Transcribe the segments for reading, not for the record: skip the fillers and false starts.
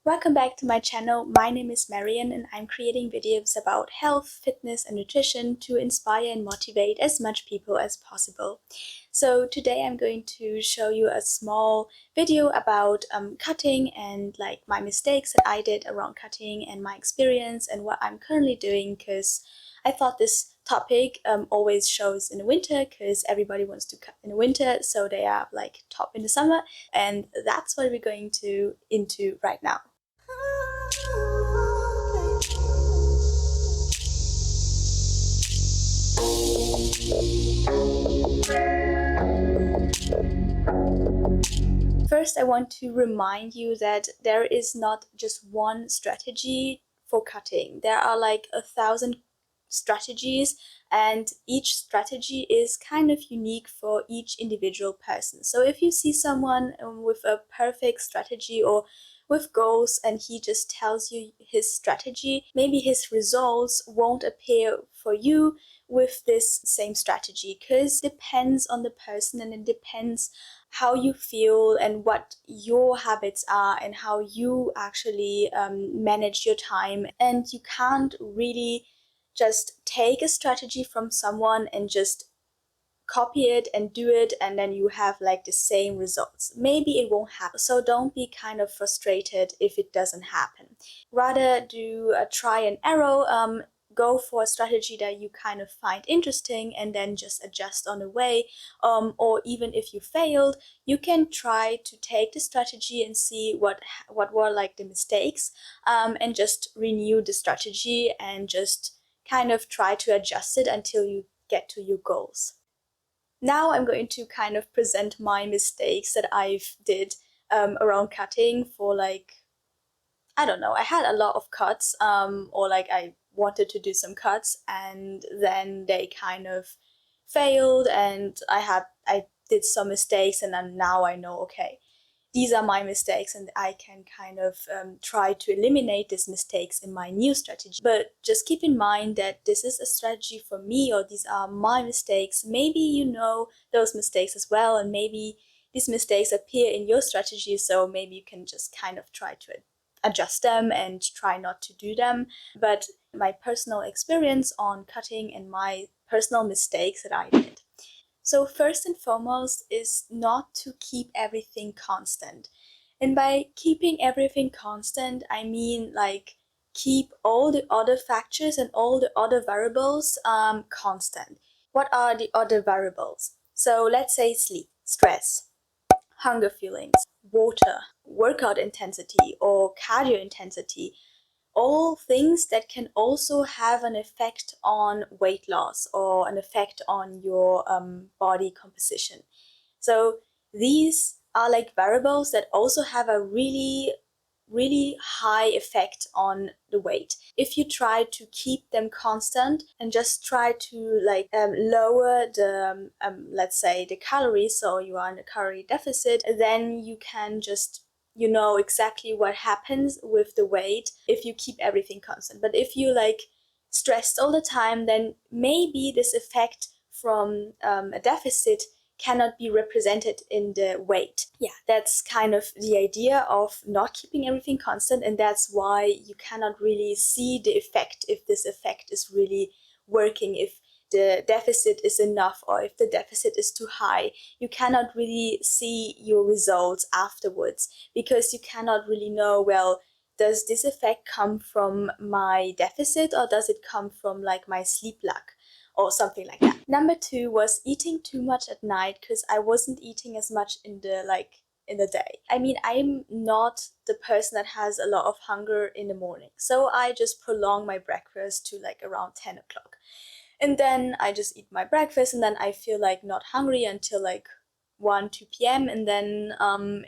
Welcome back to my channel. My name is Marian and I'm creating videos about health, fitness and nutrition to inspire and motivate as much people as possible. So today I'm going to show you a small video about cutting and like my mistakes that I did around cutting and my experience and what I'm currently doing, because I thought this topic always shows in the winter because everybody wants to cut in the winter, so they are like top in the summer, and that's what we're going to into right now. First, I want to remind you that there is not just one strategy for cutting. There are like 1,000 strategies, and each strategy is kind of unique for each individual person. So if you see someone with a perfect strategy or with goals and he just tells you his strategy, maybe his results won't appear for you with this same strategy, because it depends on the person and it depends how you feel and what your habits are and how you actually manage your time. And you can't really just take a strategy from someone and just copy it and do it and then you have like the same results. Maybe it won't happen, so don't be kind of frustrated if it doesn't happen. Rather do a try and error. Go for a strategy that you kind of find interesting and then just adjust on the way. Or even if you failed, you can try to take the strategy and see what were like the mistakes, and just renew the strategy and just kind of try to adjust it until you get to your goals. Now I'm going to kind of present my mistakes that I've did around cutting for like, I don't know, I had a lot of cuts, or like I wanted to do some cuts and then they kind of failed and I did some mistakes, and then now I know, okay, these are my mistakes and I can kind of try to eliminate these mistakes in my new strategy. But just keep in mind that this is a strategy for me, or these are my mistakes. Maybe you know those mistakes as well, and maybe these mistakes appear in your strategy, so maybe you can just kind of try to adjust them and try not to do them. But my personal experience on cutting and my personal mistakes that I did. So first and foremost is not to keep everything constant. And by keeping everything constant, I mean like keep all the other factors and all the other variables constant. What are the other variables? So let's say sleep, stress, hunger feelings, water, workout intensity or cardio intensity, all things that can also have an effect on weight loss or an effect on your body composition. So these are like variables that also have a really high effect on the weight. If you try to keep them constant and just try to like lower the let's say the calories, so you are in a calorie deficit, then you can just, you know exactly what happens with the weight if you keep everything constant. But if you like stressed all the time, then maybe this effect from a deficit cannot be represented in the weight. Yeah, that's kind of the idea of not keeping everything constant, and that's why you cannot really see the effect, if this effect is really working, if the deficit is enough or if the deficit is too high. You cannot really see your results afterwards because you cannot really know, well, does this effect come from my deficit or does it come from like my sleep lack or something like that. Number two was eating too much at night, because I wasn't eating as much in the day. I mean, I'm not the person that has a lot of hunger in the morning, so I just prolong my breakfast to like around 10 o'clock. And then I just eat my breakfast and then I feel like not hungry until like 1 2 p.m. and then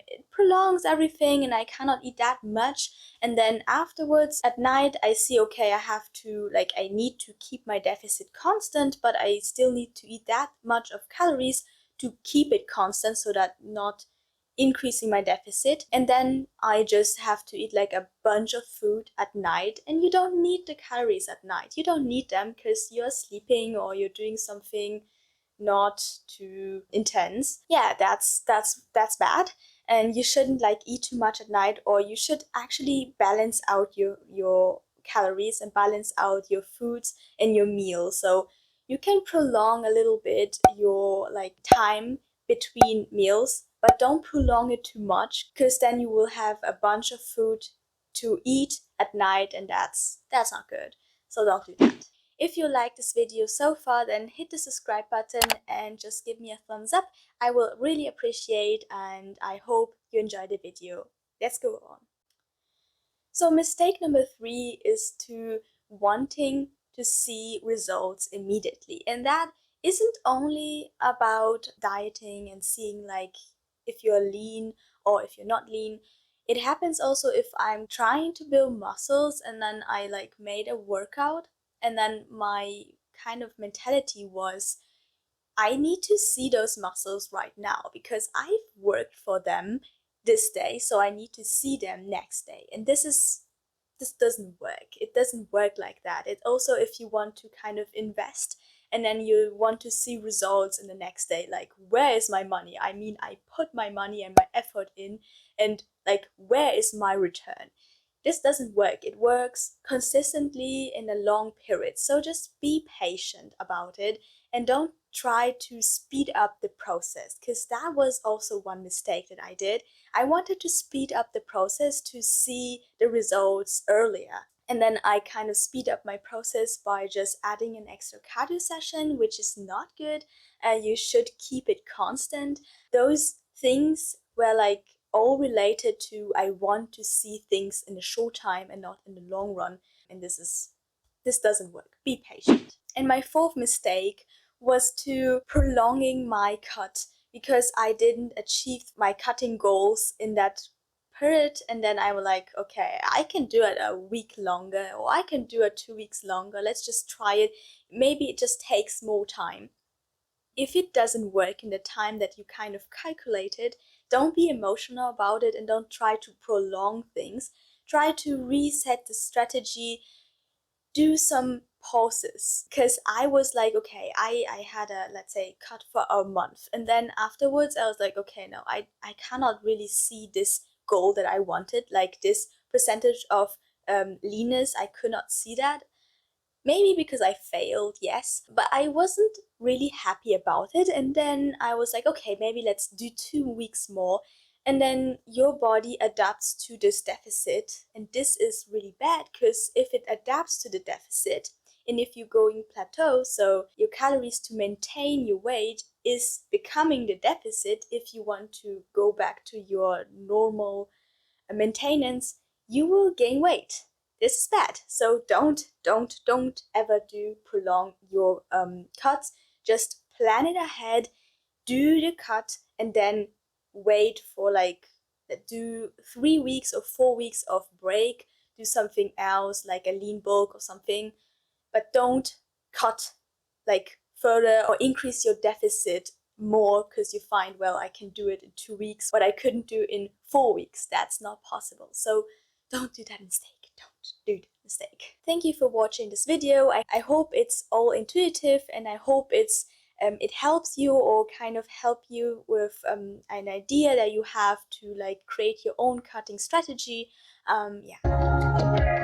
it prolongs everything and I cannot eat that much. And then afterwards at night I see, okay, I need to keep my deficit constant, but I still need to eat that much of calories to keep it constant so that not increasing my deficit. And then I just have to eat like a bunch of food at night, and you don't need the calories at night. You don't need them because you're sleeping or you're doing something not too intense. Yeah, that's bad. and you shouldn't like eat too much at night, or you should actually balance out your calories and balance out your foods and your meals, so you can prolong a little bit your like time between meals, but don't prolong it too much, because then you will have a bunch of food to eat at night, and that's not good. So don't do that. If you like this video so far, then hit the subscribe button and just give me a thumbs up. I will really appreciate, and I hope you enjoyed the video. Let's go on. So mistake number 3 is to wanting to see results immediately. And that isn't only about dieting and seeing like if you're lean or if you're not lean. It happens also if I'm trying to build muscles and then I like made a workout, and then my kind of mentality was, I need to see those muscles right now because I've worked for them this day, so I need to see them next day. And this doesn't work. It doesn't work like that. It also, if you want to kind of invest and then you want to see results in the next day, like, where is my money? I mean, I put my money and my effort in, and like, where is my return? This doesn't work. It works consistently in a long period. So just be patient about it and don't try to speed up the process, because that was also one mistake that I did. I wanted to speed up the process to see the results earlier. And then I kind of speed up my process by just adding an extra cardio session, which is not good. You should keep it constant. Those things were like all related to, I want to see things in a short time and not in the long run. And this doesn't work. Be patient. And my 4th mistake was to prolonging my cut, because I didn't achieve my cutting goals in that period. And then I was like, okay, I can do it a week longer, or I can do it 2 weeks longer. Let's just try it. Maybe it just takes more time. If it doesn't work in the time that you kind of calculated, don't be emotional about it and don't try to prolong things. Try to reset the strategy, do some pauses, because I was like, okay, I had a, let's say, cut for a month, and then afterwards I was like, okay, no, I cannot really see this goal that I wanted, like this percentage of leanness. I could not see that. Maybe because I failed, yes, but I wasn't really happy about it. And then I was like, okay, maybe let's do 2 weeks more. And then your body adapts to this deficit. And this is really bad, because if it adapts to the deficit, and if you're going plateau, so your calories to maintain your weight is becoming the deficit, if you want to go back to your normal maintenance, you will gain weight. This is bad. So don't ever do prolong your cuts. Just plan it ahead, do the cut, and then wait for like, do 3 weeks or 4 weeks of break, do something else like a lean bulk or something, but don't cut like further or increase your deficit more because you find, well, I can do it in 2 weeks, what I couldn't do in 4 weeks. That's not possible. So don't do that mistake. Don't do that mistake. Thank you for watching this video. I hope it's all intuitive, and I hope it helps you, or kind of help you with an idea that you have to like create your own cutting strategy. Yeah.